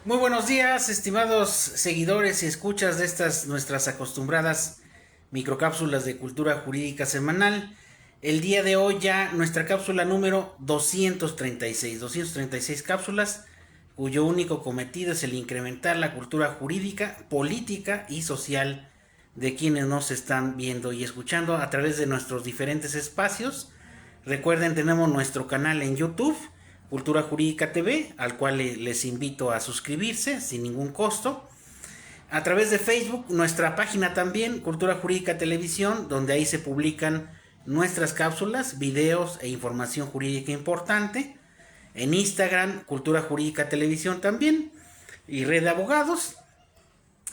Muy buenos días, estimados seguidores y escuchas de estas nuestras acostumbradas microcápsulas de cultura jurídica semanal. El día de hoy ya nuestra cápsula número 236 cápsulas, cuyo único cometido es el incrementar la cultura jurídica, política y social de quienes nos están viendo y escuchando a través de nuestros diferentes espacios. Recuerden, tenemos nuestro canal en YouTube, Cultura Jurídica TV, al cual les invito a suscribirse sin ningún costo. A través de Facebook, nuestra página también, Cultura Jurídica Televisión, donde ahí se publican nuestras cápsulas, videos e información jurídica importante. En Instagram, Cultura Jurídica Televisión también, y Red de Abogados.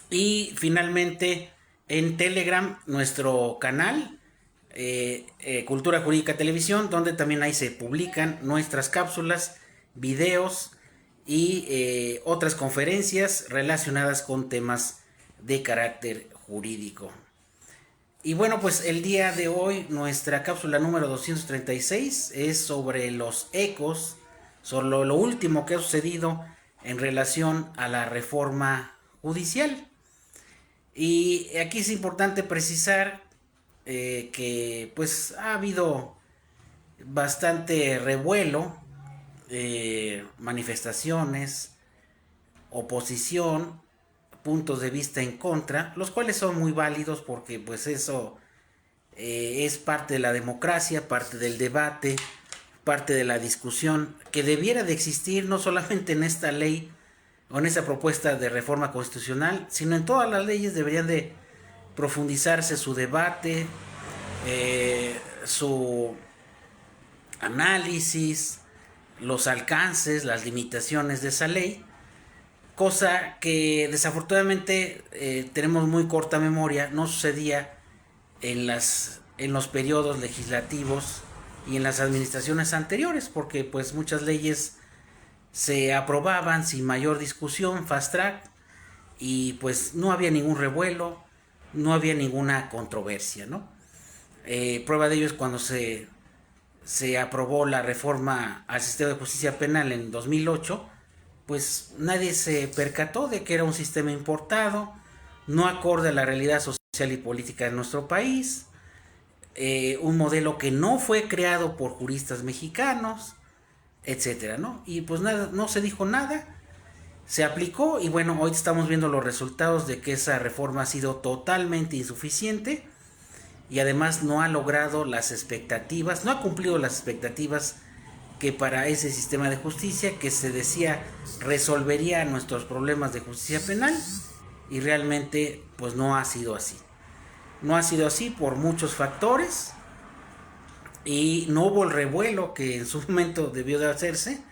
Y finalmente en Telegram, nuestro canal, Cultura Jurídica Televisión, donde también ahí se publican nuestras cápsulas, videos y otras conferencias relacionadas con temas de carácter jurídico. Y bueno, pues el día de hoy nuestra cápsula número 236 es sobre los ecos, sobre lo último que ha sucedido en relación a la reforma judicial. Y aquí es importante precisar que pues ha habido bastante revuelo, manifestaciones, oposición, puntos de vista en contra, los cuales son muy válidos porque pues eso es parte de la democracia, parte del debate, parte de la discusión que debiera de existir no solamente en esta ley o en esa propuesta de reforma constitucional, sino en todas las leyes deberían de profundizarse su debate, su análisis, los alcances, las limitaciones de esa ley, cosa que desafortunadamente tenemos muy corta memoria, no sucedía en los periodos legislativos y en las administraciones anteriores, porque pues muchas leyes se aprobaban sin mayor discusión, fast track, y pues no había ningún revuelo, no había ninguna controversia, ¿no? Prueba de ello es cuando se aprobó la reforma al sistema de justicia penal en 2008, pues nadie se percató de que era un sistema importado, no acorde a la realidad social y política de nuestro país, un modelo que no fue creado por juristas mexicanos, etcétera, ¿no? Y pues nada, no se dijo nada, se aplicó y bueno, hoy estamos viendo los resultados de que esa reforma ha sido totalmente insuficiente y además no ha logrado las expectativas, no ha cumplido las expectativas que para ese sistema de justicia que se decía resolvería nuestros problemas de justicia penal, y realmente pues no ha sido así. No ha sido así por muchos factores y no hubo el revuelo que en su momento debió de hacerse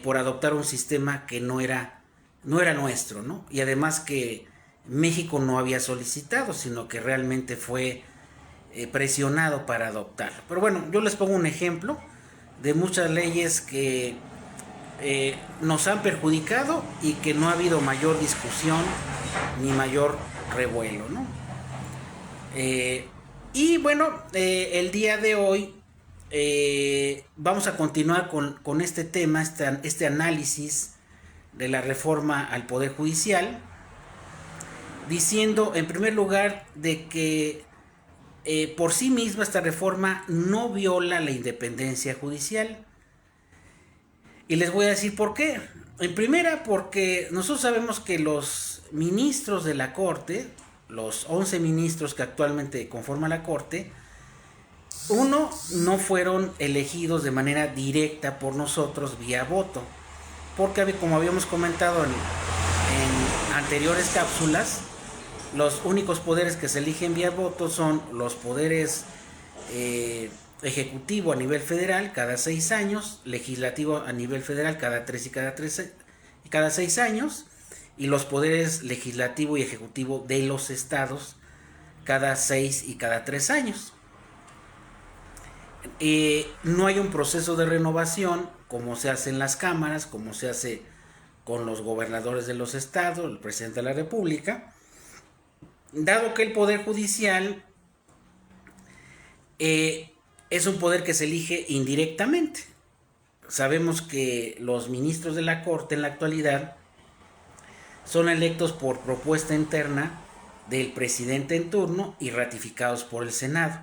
por adoptar un sistema que no era nuestro, ¿no? Y además que México no había solicitado, sino que realmente fue presionado para adoptarlo. Pero bueno, yo les pongo un ejemplo de muchas leyes que nos han perjudicado y que no ha habido mayor discusión ni mayor revuelo, ¿no? Eh, y bueno, el día de hoy vamos a continuar con este tema, este análisis de la reforma al Poder Judicial, diciendo en primer lugar de que por sí misma esta reforma no viola la independencia judicial. Y les voy a decir por qué. En primera, porque nosotros sabemos que los ministros de la Corte, los 11 ministros que actualmente conforman la Corte, uno, no fueron elegidos de manera directa por nosotros vía voto, porque como habíamos comentado en anteriores cápsulas, los únicos poderes que se eligen vía voto son los poderes ejecutivo a nivel federal cada 6 años, legislativo a nivel federal cada 3 y cada 6 años, y los poderes legislativo y ejecutivo de los estados cada 6 y cada 3 años. No hay un proceso de renovación como se hace en las cámaras, como se hace con los gobernadores de los estados, el presidente de la república, dado que el poder judicial es un poder que se elige indirectamente. Sabemos que los ministros de la Corte en la actualidad son electos por propuesta interna del presidente en turno y ratificados por el Senado.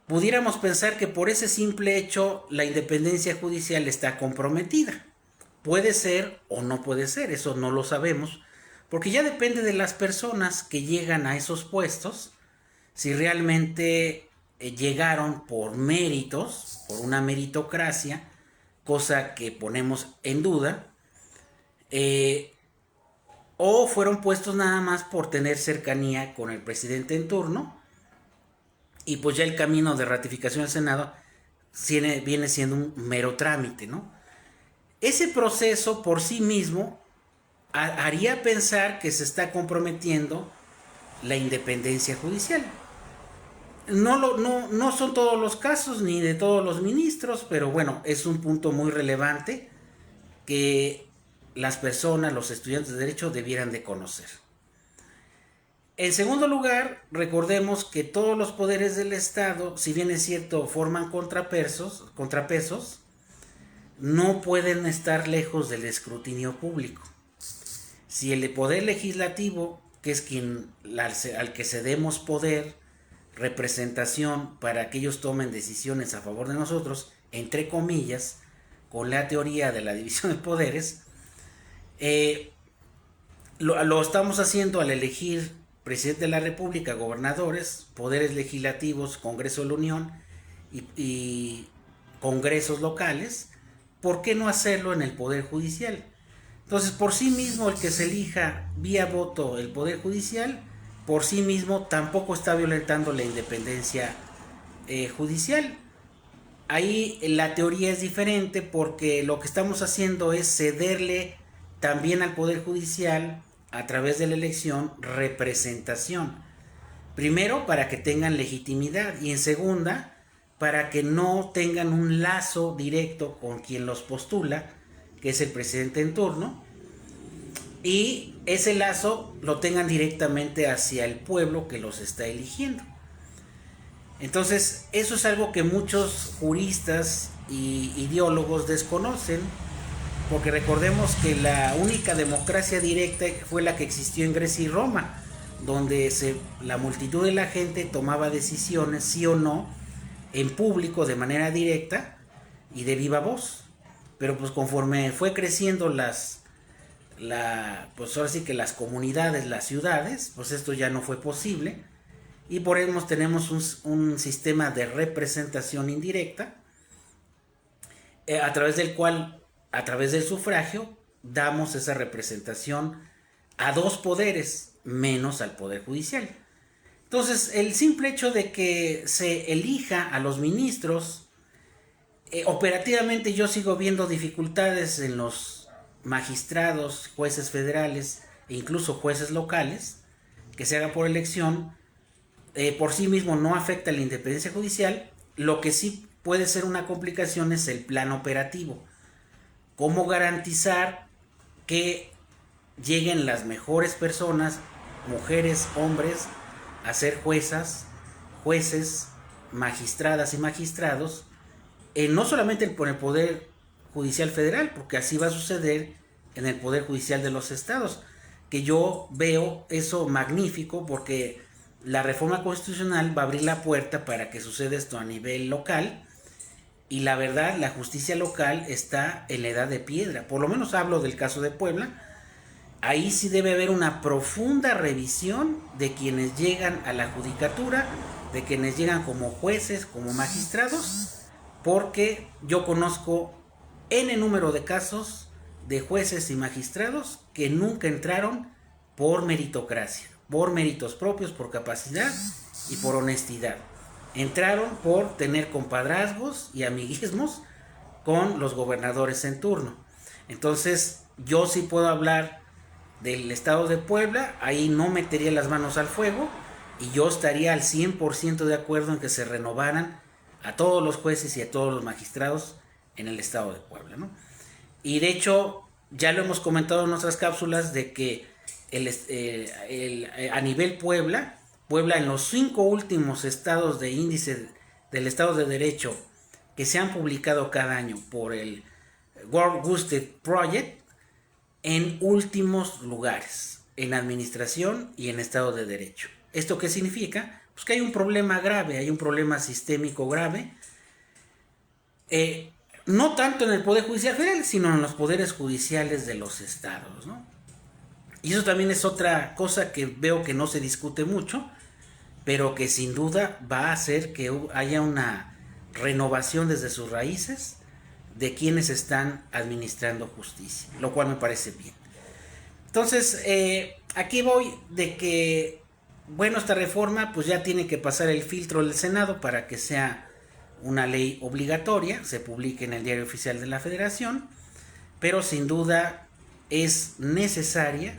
Pudiéramos pensar que por ese simple hecho la independencia judicial está comprometida. Puede ser o no puede ser, eso no lo sabemos, porque ya depende de las personas que llegan a esos puestos, si realmente llegaron por méritos, por una meritocracia, cosa que ponemos en duda, o fueron puestos nada más por tener cercanía con el presidente en turno, y pues ya el camino de ratificación del Senado viene siendo un mero trámite, ¿no? Ese proceso por sí mismo haría pensar que se está comprometiendo la independencia judicial. No son todos los casos ni de todos los ministros, pero bueno, es un punto muy relevante que las personas, los estudiantes de derecho debieran de conocer. En segundo lugar, recordemos que todos los poderes del Estado, si bien es cierto, forman contrapesos, no pueden estar lejos del escrutinio público. Si el poder legislativo, que es al que cedemos poder, representación para que ellos tomen decisiones a favor de nosotros, entre comillas, con la teoría de la división de poderes, lo estamos haciendo al elegir presidente de la República, gobernadores, poderes legislativos, Congreso de la Unión y congresos locales. ¿Por qué no hacerlo en el Poder Judicial? Entonces, por sí mismo, el que se elija vía voto el Poder Judicial, por sí mismo tampoco está violentando la independencia judicial. Ahí la teoría es diferente porque lo que estamos haciendo es cederle también al Poder Judicial, a través de la elección, representación. Primero, para que tengan legitimidad, y en segunda, para que no tengan un lazo directo con quien los postula, que es el presidente en turno, y ese lazo lo tengan directamente hacia el pueblo que los está eligiendo. Entonces, eso es algo que muchos juristas y ideólogos desconocen, porque recordemos que la única democracia directa fue la que existió en Grecia y Roma, donde la multitud de la gente tomaba decisiones, sí o no, en público, de manera directa y de viva voz. Pero pues conforme fue creciendo pues ahora sí que las comunidades, las ciudades, pues esto ya no fue posible, y por eso tenemos un sistema de representación indirecta, a través del cual, a través del sufragio, damos esa representación a dos poderes, menos al Poder Judicial. Entonces, el simple hecho de que se elija a los ministros, operativamente yo sigo viendo dificultades en los magistrados, jueces federales e incluso jueces locales, que se haga por elección, por sí mismo no afecta la independencia judicial. Lo que sí puede ser una complicación es el plan operativo. ¿Cómo garantizar que lleguen las mejores personas, mujeres, hombres, a ser juezas, jueces, magistradas y magistrados, no solamente por el Poder Judicial Federal, porque así va a suceder en el Poder Judicial de los estados, que yo veo eso magnífico, porque la reforma constitucional va a abrir la puerta para que suceda esto a nivel local, y la verdad, la justicia local está en la edad de piedra. Por lo menos hablo del caso de Puebla. Ahí sí debe haber una profunda revisión de quienes llegan a la judicatura, de quienes llegan como jueces, como magistrados, porque yo conozco N número de casos de jueces y magistrados que nunca entraron por meritocracia, por méritos propios, por capacidad y por honestidad. Entraron por tener compadrazgos y amiguismos con los gobernadores en turno. Entonces, yo sí puedo hablar del estado de Puebla, ahí no metería las manos al fuego, y yo estaría al 100% de acuerdo en que se renovaran a todos los jueces y a todos los magistrados en el estado de Puebla, ¿no? Y de hecho, ya lo hemos comentado en nuestras cápsulas, de que a nivel Puebla en los 5 últimos estados de índice del Estado de Derecho que se han publicado cada año por el World Justice Project, en últimos lugares, en administración y en Estado de Derecho. ¿Esto qué significa? Pues que hay un problema grave, hay un problema sistémico grave, no tanto en el Poder Judicial Federal, sino en los poderes judiciales de los estados, ¿no? Y eso también es otra cosa que veo que no se discute mucho, pero que sin duda va a hacer que haya una renovación desde sus raíces de quienes están administrando justicia, lo cual me parece bien. Entonces, aquí voy de que, bueno, esta reforma pues ya tiene que pasar el filtro del Senado para que sea una ley obligatoria, se publique en el Diario Oficial de la Federación, pero sin duda es necesaria.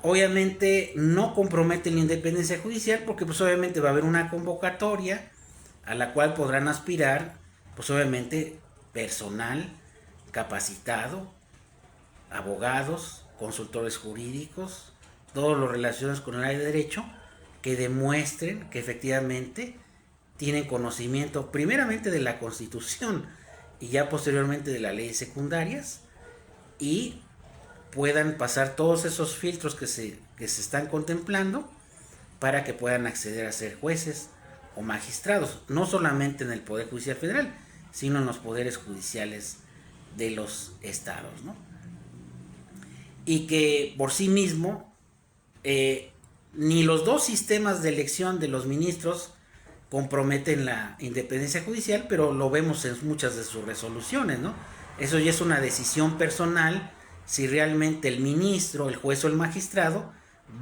Obviamente no compromete la independencia judicial porque pues obviamente va a haber una convocatoria a la cual podrán aspirar pues obviamente personal capacitado, abogados, consultores jurídicos, todos los relacionados con el área de derecho que demuestren que efectivamente tienen conocimiento primeramente de la Constitución y ya posteriormente de las leyes secundarias y puedan pasar todos esos filtros que se están contemplando para que puedan acceder a ser jueces o magistrados, no solamente en el Poder Judicial Federal, sino en los poderes judiciales de los estados, ¿no? Y que por sí mismo ni los dos sistemas de elección de los ministros comprometen la independencia judicial, pero lo vemos en muchas de sus resoluciones, ¿no? Eso ya es una decisión personal si realmente el ministro, el juez o el magistrado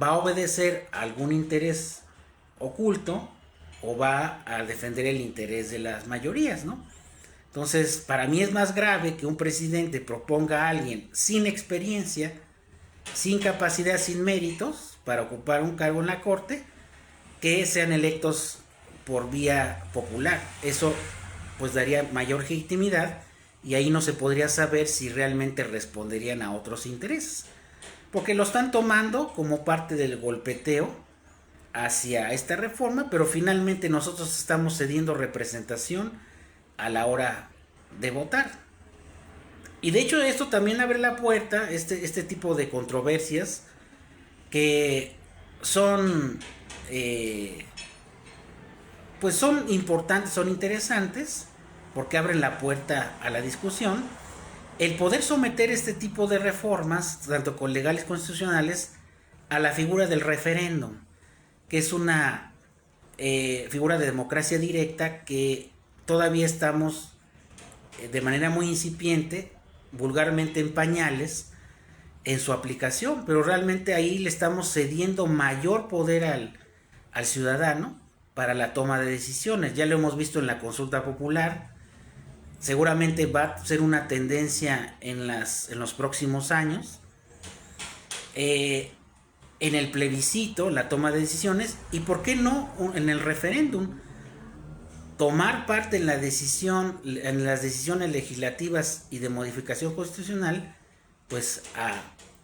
va a obedecer a algún interés oculto o va a defender el interés de las mayorías, ¿no? Entonces, para mí es más grave que un presidente proponga a alguien sin experiencia, sin capacidad, sin méritos para ocupar un cargo en la corte, que sean electos por vía popular. Eso pues daría mayor legitimidad y ahí no se podría saber si realmente responderían a otros intereses, porque lo están tomando como parte del golpeteo hacia esta reforma, pero finalmente nosotros estamos cediendo representación a la hora de votar. Y de hecho esto también abre la puerta, este tipo de controversias que son pues son importantes, son interesantes, porque abren la puerta a la discusión. El poder someter este tipo de reformas, tanto con legales constitucionales, a la figura del referéndum, que es una figura de democracia directa que todavía estamos de manera muy incipiente, vulgarmente en pañales, en su aplicación, pero realmente ahí le estamos cediendo mayor poder al ciudadano para la toma de decisiones. Ya lo hemos visto en la consulta popular, seguramente va a ser una tendencia en los próximos años, en el plebiscito, la toma de decisiones, y por qué no en el referéndum, tomar parte en la decisión, en las decisiones legislativas y de modificación constitucional, pues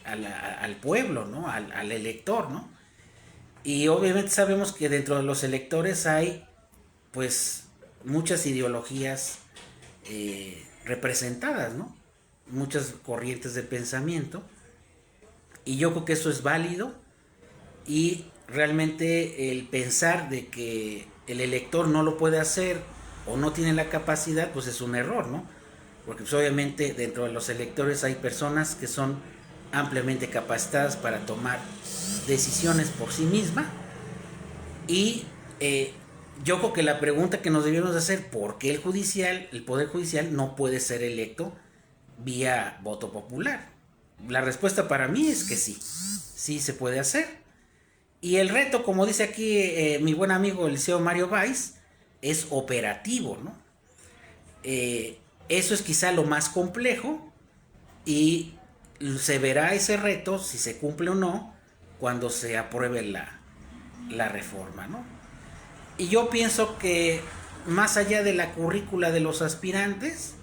al pueblo, ¿no? Al elector, ¿no? Y obviamente sabemos que dentro de los electores hay pues muchas ideologías representadas, ¿no? Muchas corrientes de pensamiento, y yo creo que eso es válido, y realmente el pensar de que el elector no lo puede hacer o no tiene la capacidad, pues es un error, ¿no? Porque pues, obviamente dentro de los electores hay personas que son ampliamente capacitadas para tomar decisiones por sí misma, y yo creo que la pregunta que nos debemos hacer, ¿por qué el Poder Judicial no puede ser electo vía voto popular? La respuesta para mí es que sí, sí se puede hacer. Y el reto, como dice aquí mi buen amigo el liceo Mario Valls, es operativo, ¿no? Eso es quizá lo más complejo, y se verá ese reto, si se cumple o no, cuando se apruebe la reforma, ¿no? Y yo pienso que más allá de la currícula de los aspirantes,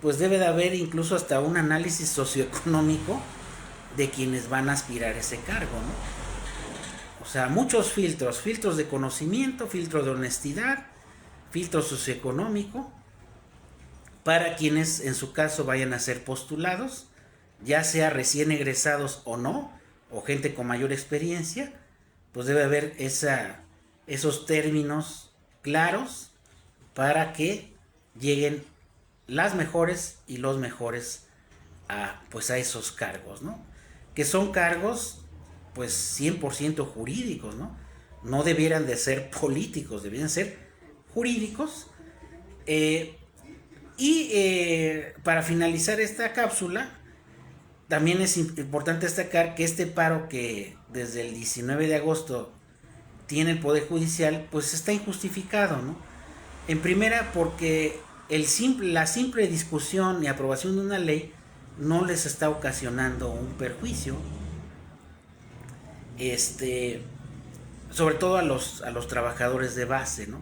pues debe de haber incluso hasta un análisis socioeconómico de quienes van a aspirar a ese cargo, ¿no? O sea, muchos filtros de conocimiento, filtro de honestidad, filtro socioeconómico, para quienes en su caso vayan a ser postulados ya sea recién egresados o no, o gente con mayor experiencia, pues debe haber esos términos claros para que lleguen las mejores y los mejores pues a esos cargos, ¿no? Que son cargos pues 100% jurídicos, ¿no? No debieran de ser políticos, debieran ser jurídicos. Eh, para finalizar esta cápsula, también es importante destacar que este paro que desde el 19 de agosto tiene el Poder Judicial, pues está injustificado, ¿no? En primera, porque la simple discusión y aprobación de una ley no les está ocasionando un perjuicio, este, sobre todo a los trabajadores de base, ¿no?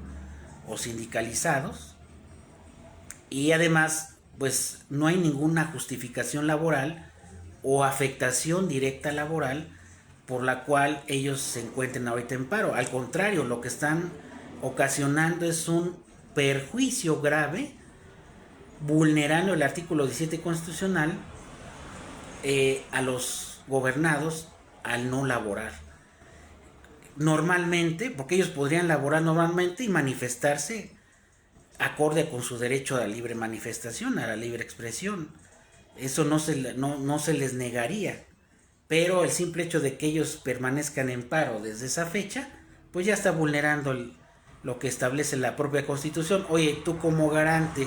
O sindicalizados. Y además, pues no hay ninguna justificación laboral o afectación directa laboral por la cual ellos se encuentren ahorita en paro. Al contrario, lo que están ocasionando es un perjuicio grave, vulnerando el artículo 17 constitucional a los gobernados al no laborar. Normalmente, porque ellos podrían laborar normalmente y manifestarse acorde con su derecho a la libre manifestación, a la libre expresión. Eso no se les negaría. Pero el simple hecho de que ellos permanezcan en paro desde esa fecha, pues ya está vulnerando lo que establece la propia Constitución. Oye, tú como garante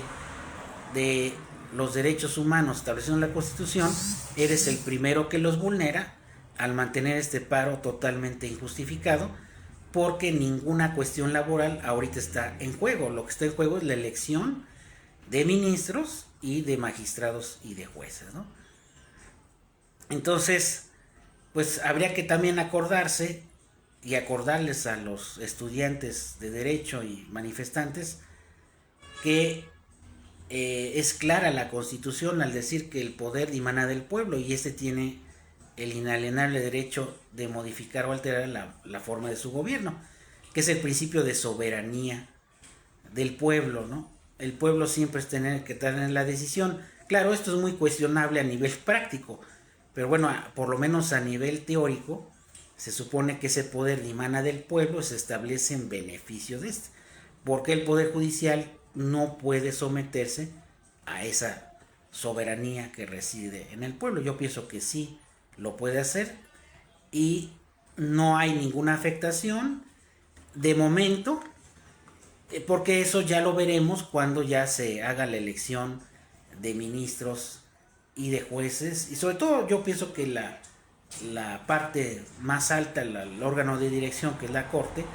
de los derechos humanos establecidos en la Constitución, eres el primero que los vulnera al mantener este paro totalmente injustificado, porque ninguna cuestión laboral ahorita está en juego. Lo que está en juego es la elección de ministros y de magistrados y de jueces, ¿no? Entonces, pues habría que también acordarse y acordarles a los estudiantes de derecho y manifestantes que es clara la Constitución al decir que el poder dimana del pueblo y este tiene el inalienable derecho de modificar o alterar la forma de su gobierno, que es el principio de soberanía del pueblo, ¿no? El pueblo siempre es tener que tener la decisión. Claro, esto es muy cuestionable a nivel práctico, pero bueno, por lo menos a nivel teórico, se supone que ese poder dimana del pueblo, se establece en beneficio de este. Porque el Poder Judicial no puede someterse a esa soberanía que reside en el pueblo. Yo pienso que sí lo puede hacer y no hay ninguna afectación de momento, porque eso ya lo veremos cuando ya se haga la elección de ministros y de jueces, y sobre todo yo pienso que la parte más alta, el órgano de dirección, que es la Corte,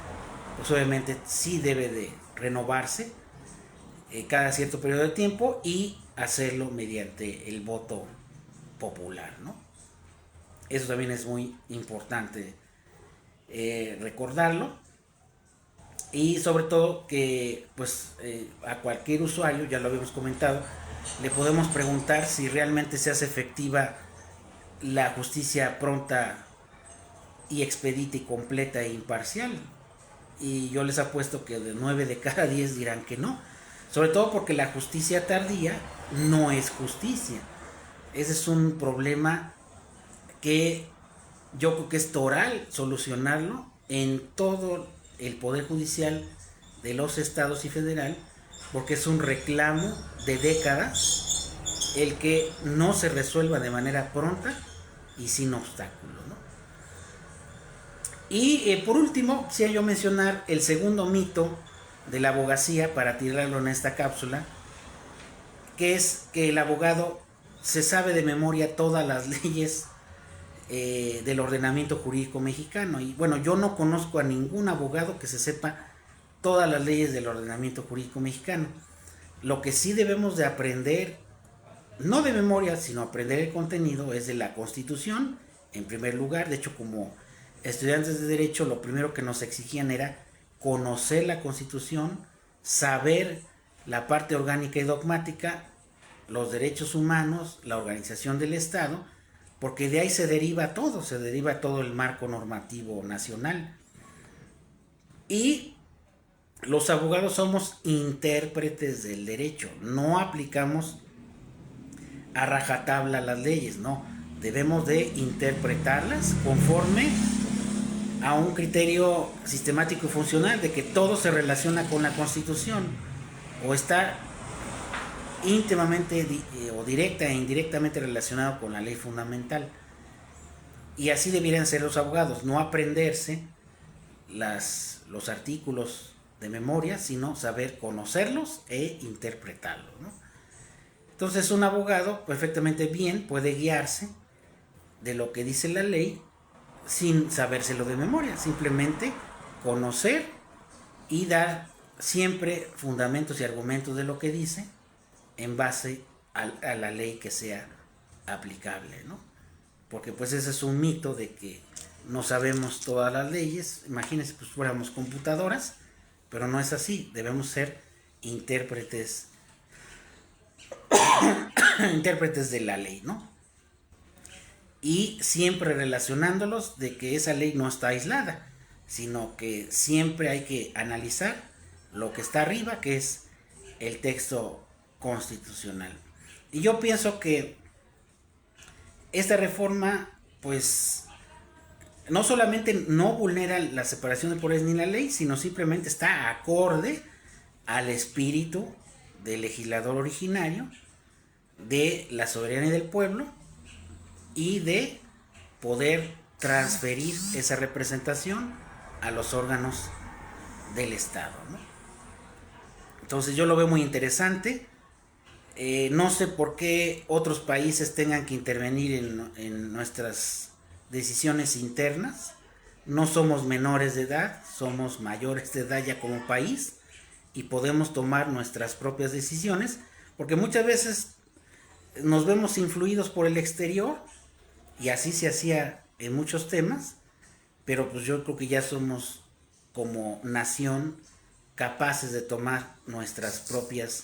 pues obviamente sí debe de renovarse cada cierto periodo de tiempo y hacerlo mediante el voto popular, ¿no? Eso también es muy importante recordarlo, y sobre todo que pues a cualquier usuario, ya lo habíamos comentado, le podemos preguntar si realmente se hace efectiva la justicia pronta y expedita y completa e imparcial. Y yo les apuesto que de 9 de cada 10 dirán que no. Sobre todo porque la justicia tardía no es justicia. Ese es un problema que yo creo que es toral solucionarlo en todo el Poder Judicial de los estados y federal, porque es un reclamo de décadas el que no se resuelva de manera pronta y sin obstáculos, ¿no? Y por último, quisiera yo mencionar el segundo mito de la abogacía, para tirarlo en esta cápsula, que es que el abogado se sabe de memoria todas las leyes del ordenamiento jurídico mexicano. Y bueno, yo no conozco a ningún abogado que se sepa todas las leyes del ordenamiento jurídico mexicano. Lo que sí debemos de aprender, no de memoria, sino aprender el contenido, es de la Constitución, en primer lugar. De hecho, como estudiantes de Derecho, lo primero que nos exigían era conocer la Constitución, saber la parte orgánica y dogmática, los derechos humanos, la organización del Estado, porque de ahí se deriva todo el marco normativo nacional. Y los abogados somos intérpretes del derecho, no aplicamos a rajatabla las leyes, no. Debemos de interpretarlas conforme a un criterio sistemático y funcional de que todo se relaciona con la Constitución o está íntimamente o directa e indirectamente relacionado con la ley fundamental. Y así deberían ser los abogados, no aprenderse los artículos de memoria, sino saber conocerlos e interpretarlos, ¿no? Entonces un abogado perfectamente bien puede guiarse de lo que dice la ley sin sabérselo de memoria, simplemente conocer y dar siempre fundamentos y argumentos de lo que dice en base a la ley que sea aplicable, ¿no? Porque pues ese es un mito de que no sabemos todas las leyes. Imagínense, pues fuéramos computadoras, pero no es así. Debemos ser intérpretes intérpretes de la ley, ¿no? Y siempre relacionándolos de que esa ley no está aislada, sino que siempre hay que analizar lo que está arriba, que es el texto constitucional. Y yo pienso que esta reforma, pues, no solamente no vulnera la separación de poderes ni la ley, sino simplemente está acorde al espíritu del legislador originario, de la soberanía del pueblo y de poder transferir esa representación a los órganos del Estado, ¿no? Entonces yo lo veo muy interesante. No sé por qué otros países tengan que intervenir en nuestras decisiones internas. No somos menores de edad, somos mayores de edad ya como país y podemos tomar nuestras propias decisiones, porque muchas veces nos vemos influidos por el exterior y así se hacía en muchos temas, pero pues yo creo que ya somos como nación capaces de tomar nuestras propias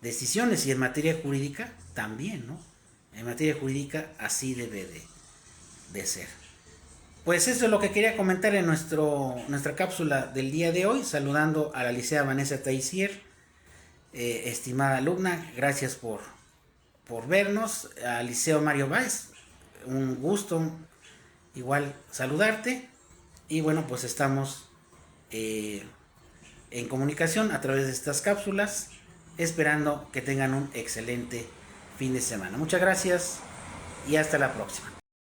decisiones, y en materia jurídica también, ¿no? En materia jurídica así debe de ser. Pues eso es lo que quería comentar en nuestra cápsula del día de hoy, saludando a la licenciada Vanessa Taisier, estimada alumna, gracias por vernos. Al liceo Mario Báez, un gusto igual saludarte, y bueno, pues estamos en comunicación a través de estas cápsulas, esperando que tengan un excelente fin de semana. Muchas gracias y hasta la próxima.